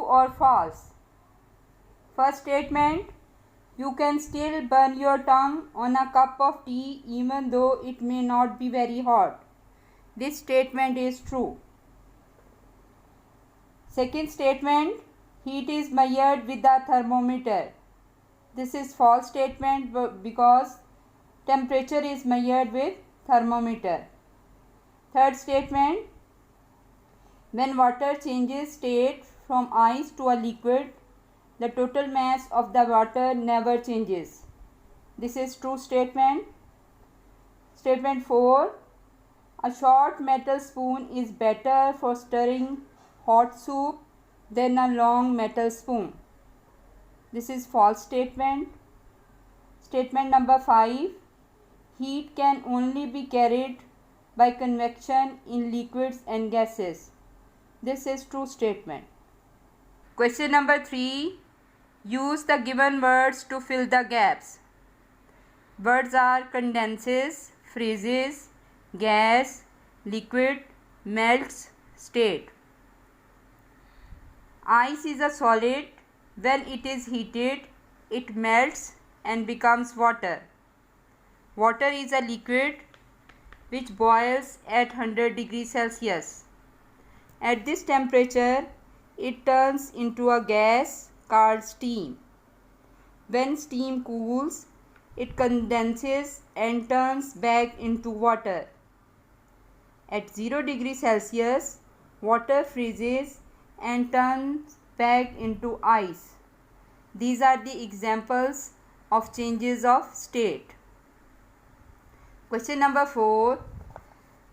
or false? First statement, you can still burn your tongue on a cup of tea even though it may not be very hot. This statement is true. Second statement, heat is measured with the thermometer. This is false statement because temperature is measured with thermometer. Third statement, when water changes state from ice to a liquid, the total mass of the water never changes. This is true statement. Statement 4, a short metal spoon is better for stirring hot soup than a long metal spoon. This is false statement. Statement number 5, heat can only be carried by convection in liquids and gases. This is true statement. Question number 3, use the given words to fill the gaps. Words are condenses, freezes, gas, liquid, melts, state. Ice is a solid. When it is heated, it melts and becomes water. Water is a liquid which boils at 100 degrees Celsius. At this temperature, it turns into a gas called steam. When steam cools, it condenses and turns back into water. At 0 degrees Celsius, water freezes and turns back into ice. These are the examples of changes of state. Question number 4.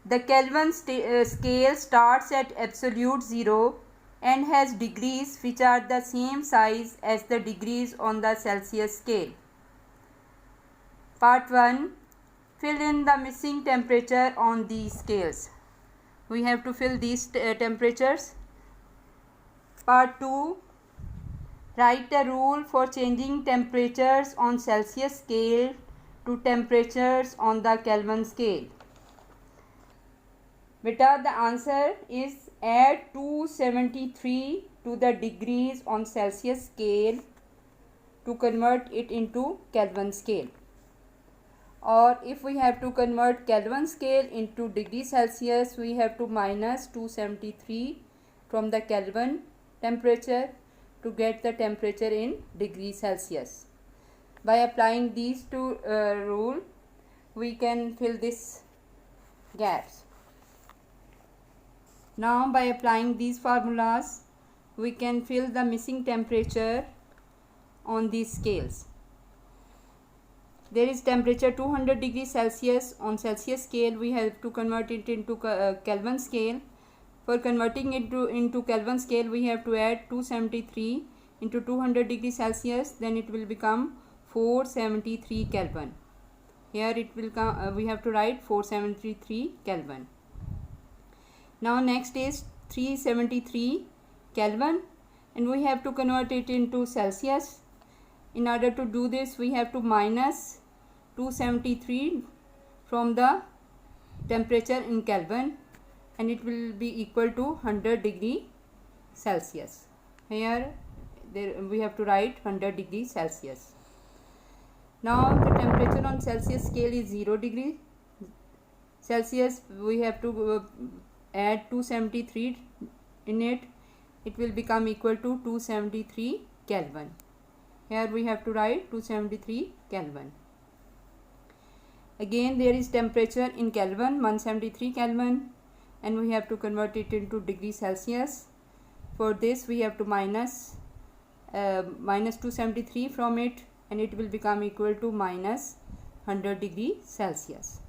The Kelvin scale starts at absolute 0 and has degrees which are the same size as the degrees on the Celsius scale. Part 1. Fill in the missing temperature on these scales. We have to fill these temperatures. Part 2. Write a rule for changing temperatures on Celsius scale to temperatures on the Kelvin scale. Beta, the answer is add 273 to the degrees on Celsius scale to convert it into Kelvin scale. Or if we have to convert Kelvin scale into degree Celsius, we have to minus 273 from the Kelvin temperature to get the temperature in degree Celsius. By applying these two rules, we can fill these gaps. Now by applying these formulas, we can fill the missing temperature on these scales. There is temperature 200 degrees Celsius on Celsius scale. We have to convert it into Kelvin scale. For converting it into Kelvin scale, we have to add 273 into 200 degrees Celsius. Then it will become 473 Kelvin. Here it will come. We have to write 473 Kelvin. Now next is 373 Kelvin, and we have to convert it into Celsius. In order to do this, we have to minus 273 from the temperature in Kelvin, and it will be equal to 100 degree Celsius. Here we have to write 100 degrees Celsius. Now the temperature on Celsius scale is 0 degree Celsius. We have to add 273 in it. It will become equal to 273 Kelvin. Here we have to write 273 Kelvin. Again there is temperature in Kelvin 173 Kelvin, and we have to convert it into degree Celsius. For this we have to minus 273 from it, and it will become equal to minus 100 degree Celsius.